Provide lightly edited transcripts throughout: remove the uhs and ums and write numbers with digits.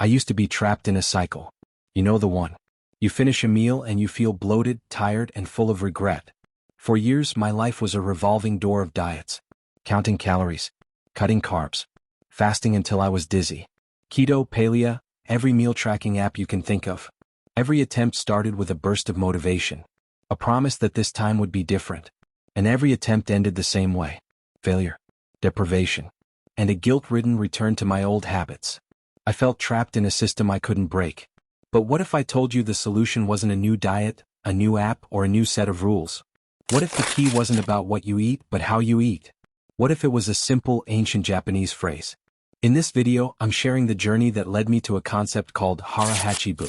I used to be trapped in a cycle. You know the one. You finish a meal and you feel bloated, tired, and full of regret. For years, my life was a revolving door of diets. Counting calories, cutting carbs, fasting until I was dizzy. Keto, paleo, every meal tracking app you can think of. Every attempt started with a burst of motivation. A promise that this time would be different. And every attempt ended the same way. Failure, deprivation, and a guilt-ridden return to my old habits. I felt trapped in a system I couldn't break. But what if I told you the solution wasn't a new diet, a new app, or a new set of rules? What if the key wasn't about what you eat, but how you eat? What if it was a simple, ancient Japanese phrase? In this video, I'm sharing the journey that led me to a concept called Hara Hachi Bu,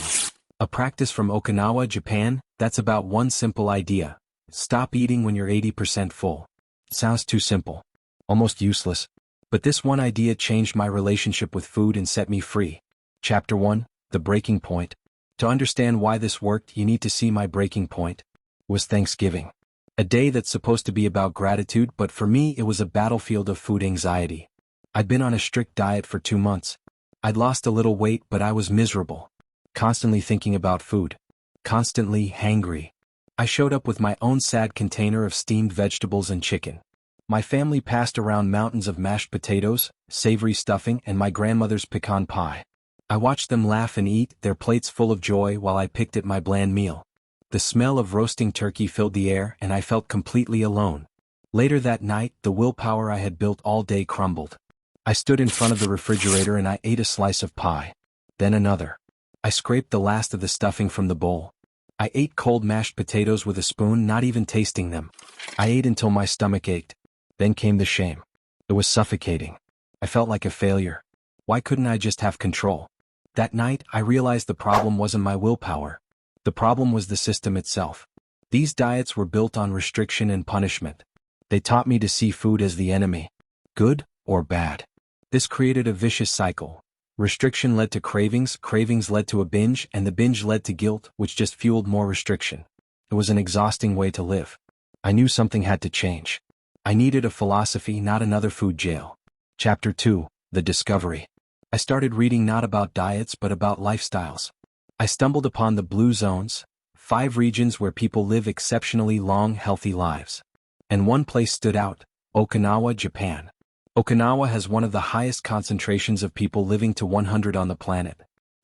a practice from Okinawa, Japan, that's about one simple idea. Stop eating when you're 80% full. Sounds too simple. Almost useless. But this one idea changed my relationship with food and set me free. Chapter 1, The Breaking Point. To understand why this worked, you need to see my breaking point. Was Thanksgiving. A day that's supposed to be about gratitude, but for me it was a battlefield of food anxiety. I'd been on a strict diet for 2 months. I'd lost a little weight, but I was miserable. Constantly thinking about food. Constantly hangry. I showed up with my own sad container of steamed vegetables and chicken. My family passed around mountains of mashed potatoes, savory stuffing, and my grandmother's pecan pie. I watched them laugh and eat, their plates full of joy, while I picked at my bland meal. The smell of roasting turkey filled the air, and I felt completely alone. Later that night, the willpower I had built all day crumbled. I stood in front of the refrigerator and I ate a slice of pie. Then another. I scraped the last of the stuffing from the bowl. I ate cold mashed potatoes with a spoon, not even tasting them. I ate until my stomach ached. Then came the shame. It was suffocating. I felt like a failure. Why couldn't I just have control? That night, I realized the problem wasn't my willpower. The problem was the system itself. These diets were built on restriction and punishment. They taught me to see food as the enemy. Good or bad. This created a vicious cycle. Restriction led to cravings, cravings led to a binge, and the binge led to guilt, which just fueled more restriction. It was an exhausting way to live. I knew something had to change. I needed a philosophy, not another food jail. Chapter 2, The Discovery. I started reading not about diets but about lifestyles. I stumbled upon the blue zones, 5 regions where people live exceptionally long, healthy lives. And one place stood out, Okinawa, Japan. Okinawa has one of the highest concentrations of people living to 100 on the planet.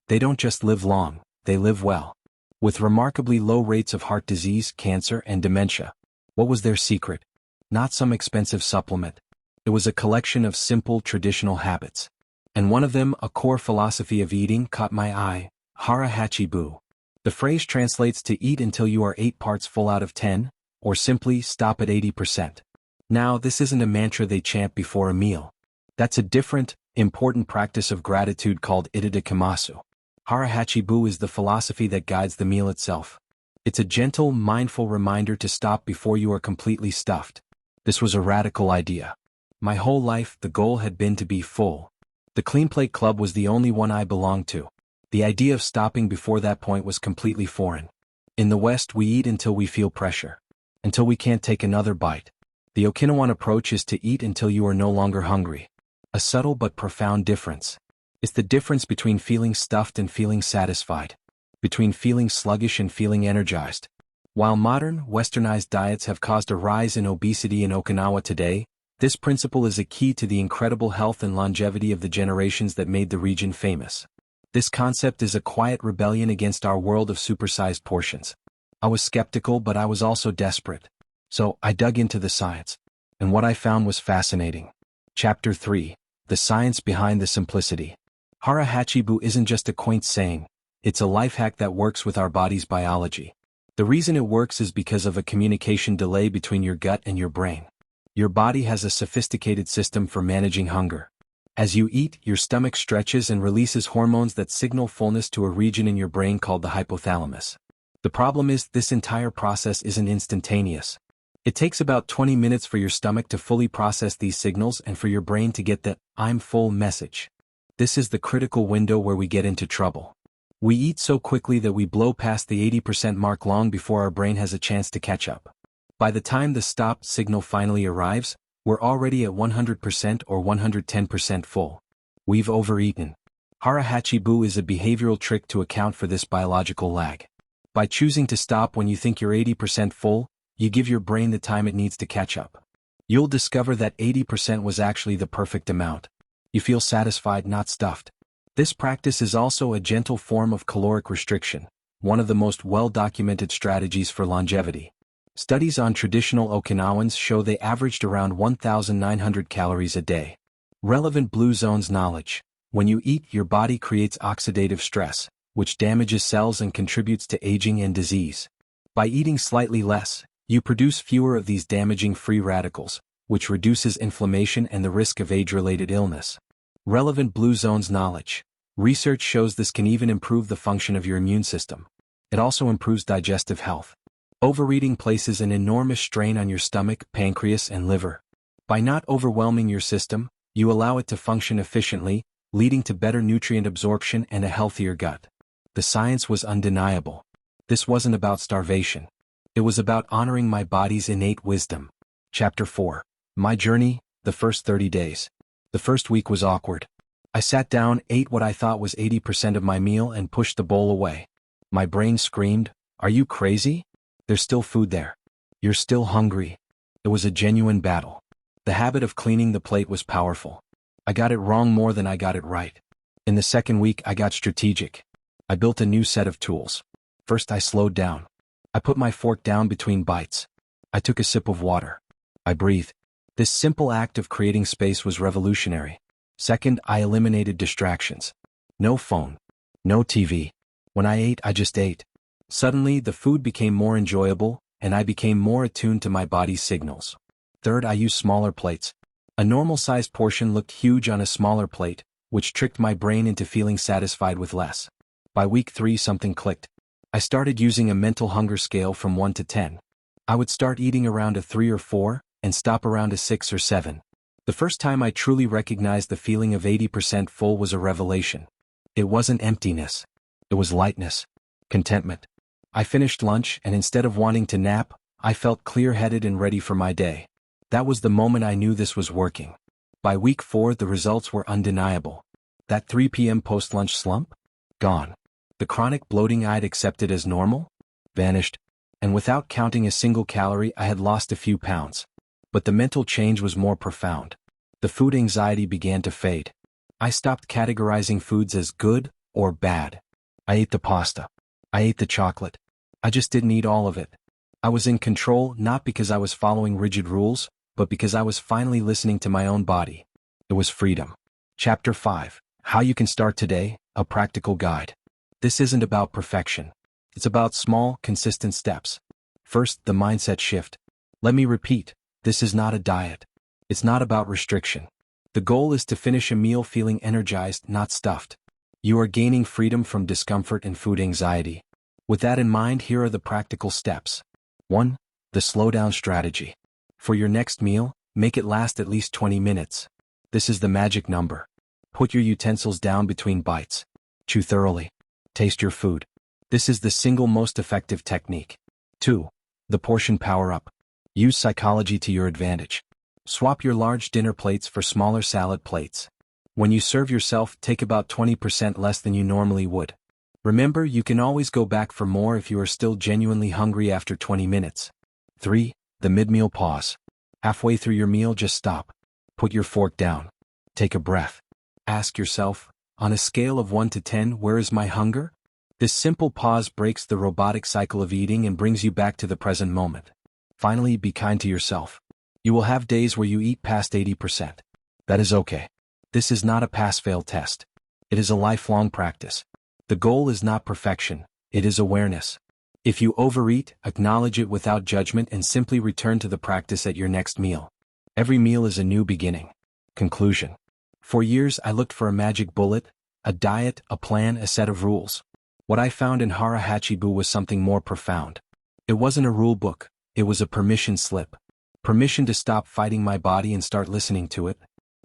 They don't just live long, they live well. With remarkably low rates of heart disease, cancer, and dementia. What was their secret? Not some expensive supplement. It was a collection of simple, traditional habits. And one of them, a core philosophy of eating, caught my eye. Hara Hachi Bu. The phrase translates to eat until you are 8 parts full out of 10, or simply stop at 80%. Now, this isn't a mantra they chant before a meal. That's a different, important practice of gratitude called itadakimasu. Hara Hachi Bu is the philosophy that guides the meal itself. It's a gentle, mindful reminder to stop before you are completely stuffed. This was a radical idea. My whole life, the goal had been to be full. The Clean Plate Club was the only one I belonged to. The idea of stopping before that point was completely foreign. In the West, we eat until we feel pressure. Until we can't take another bite. The Okinawan approach is to eat until you are no longer hungry. A subtle but profound difference. It's the difference between feeling stuffed and feeling satisfied. Between feeling sluggish and feeling energized. While modern, westernized diets have caused a rise in obesity in Okinawa today, this principle is a key to the incredible health and longevity of the generations that made the region famous. This concept is a quiet rebellion against our world of supersized portions. I was skeptical, but I was also desperate. So, I dug into the science. And what I found was fascinating. Chapter 3, The Science Behind the Simplicity. Hara Hachi Bu isn't just a quaint saying, it's a life hack that works with our body's biology. The reason it works is because of a communication delay between your gut and your brain. Your body has a sophisticated system for managing hunger. As you eat, your stomach stretches and releases hormones that signal fullness to a region in your brain called the hypothalamus. The problem is, this entire process isn't instantaneous. It takes about 20 minutes for your stomach to fully process these signals and for your brain to get the "I'm full" message. This is the critical window where we get into trouble. We eat so quickly that we blow past the 80% mark long before our brain has a chance to catch up. By the time the stop signal finally arrives, we're already at 100% or 110% full. We've overeaten. Hara Hachi Bu is a behavioral trick to account for this biological lag. By choosing to stop when you think you're 80% full, you give your brain the time it needs to catch up. You'll discover that 80% was actually the perfect amount. You feel satisfied, not stuffed. This practice is also a gentle form of caloric restriction, one of the most well-documented strategies for longevity. Studies on traditional Okinawans show they averaged around 1,900 calories a day. Relevant Blue Zones knowledge. When you eat, your body creates oxidative stress, which damages cells and contributes to aging and disease. By eating slightly less, you produce fewer of these damaging free radicals, which reduces inflammation and the risk of age-related illness. Relevant Blue Zones knowledge. Research shows this can even improve the function of your immune system. It also improves digestive health. Overeating places an enormous strain on your stomach, pancreas, and liver. By not overwhelming your system, you allow it to function efficiently, leading to better nutrient absorption and a healthier gut. The science was undeniable. This wasn't about starvation. It was about honoring my body's innate wisdom. Chapter 4. My journey, the first 30 days. The first week was awkward. I sat down, ate what I thought was 80% of my meal and pushed the bowl away. My brain screamed, "Are you crazy? There's still food there. You're still hungry." It was a genuine battle. The habit of cleaning the plate was powerful. I got it wrong more than I got it right. In the second week, I got strategic. I built a new set of tools. First, I slowed down. I put my fork down between bites. I took a sip of water. I breathed. This simple act of creating space was revolutionary. Second, I eliminated distractions. No phone. No TV. When I ate, I just ate. Suddenly, the food became more enjoyable, and I became more attuned to my body's signals. Third, I used smaller plates. A normal-sized portion looked huge on a smaller plate, which tricked my brain into feeling satisfied with less. By week 3, something clicked. I started using a mental hunger scale from 1 to 10. I would start eating around a 3 or 4, and stop around a 6 or 7. The first time I truly recognized the feeling of 80% full was a revelation. It wasn't emptiness. It was lightness. Contentment. I finished lunch, and instead of wanting to nap, I felt clear-headed and ready for my day. That was the moment I knew this was working. By week 4, the results were undeniable. That 3 p.m. post-lunch slump? Gone. The chronic bloating I'd accepted as normal? Vanished. And without counting a single calorie, I had lost a few pounds. But the mental change was more profound. The food anxiety began to fade. I stopped categorizing foods as good or bad. I ate the pasta. I ate the chocolate. I just didn't eat all of it. I was in control, not because I was following rigid rules, but because I was finally listening to my own body. It was freedom. Chapter 5. How you can start today, a practical guide. This isn't about perfection. It's about small, consistent steps. First, the mindset shift. Let me repeat, this is not a diet. It's not about restriction. The goal is to finish a meal feeling energized, not stuffed. You are gaining freedom from discomfort and food anxiety. With that in mind, here are the practical steps. 1. The slowdown strategy. For your next meal, make it last at least 20 minutes. This is the magic number. Put your utensils down between bites. Chew thoroughly. Taste your food. This is the single most effective technique. 2. The portion power-up. Use psychology to your advantage. Swap your large dinner plates for smaller salad plates. When you serve yourself, take about 20% less than you normally would. Remember, you can always go back for more if you are still genuinely hungry after 20 minutes. 3. The mid-meal pause. Halfway through your meal, just stop. Put your fork down. Take a breath. Ask yourself, on a scale of 1 to 10, where is my hunger? This simple pause breaks the robotic cycle of eating and brings you back to the present moment. Finally, be kind to yourself. You will have days where you eat past 80%. That is okay. This is not a pass-fail test. It is a lifelong practice. The goal is not perfection, it is awareness. If you overeat, acknowledge it without judgment and simply return to the practice at your next meal. Every meal is a new beginning. Conclusion. For years I looked for a magic bullet, a diet, a plan, a set of rules. What I found in Hara Hachi Bu was something more profound. It wasn't a rule book, it was a permission slip. Permission to stop fighting my body and start listening to it.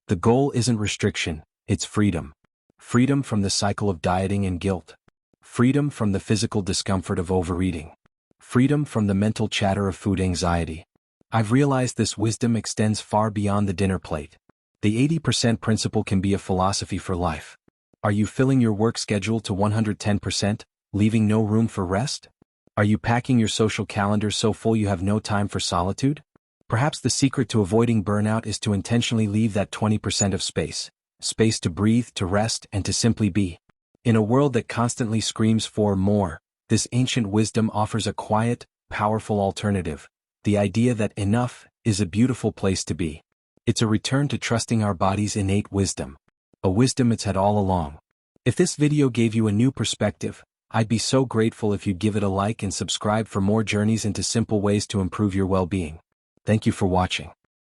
The goal isn't restriction, it's freedom. Freedom from the cycle of dieting and guilt. Freedom from the physical discomfort of overeating. Freedom from the mental chatter of food anxiety. I've realized this wisdom extends far beyond the dinner plate. The 80% principle can be a philosophy for life. Are you filling your work schedule to 110%, leaving no room for rest? Are you packing your social calendar so full you have no time for solitude? Perhaps the secret to avoiding burnout is to intentionally leave that 20% of space to breathe, to rest, and to simply be. In a world that constantly screams for more, this ancient wisdom offers a quiet, powerful alternative: the idea that enough is a beautiful place to be. It's a return to trusting our body's innate wisdom, a wisdom it's had all along. If this video gave you a new perspective, I'd be so grateful if you'd give it a like and subscribe for more journeys into simple ways to improve your well-being. Thank you for watching.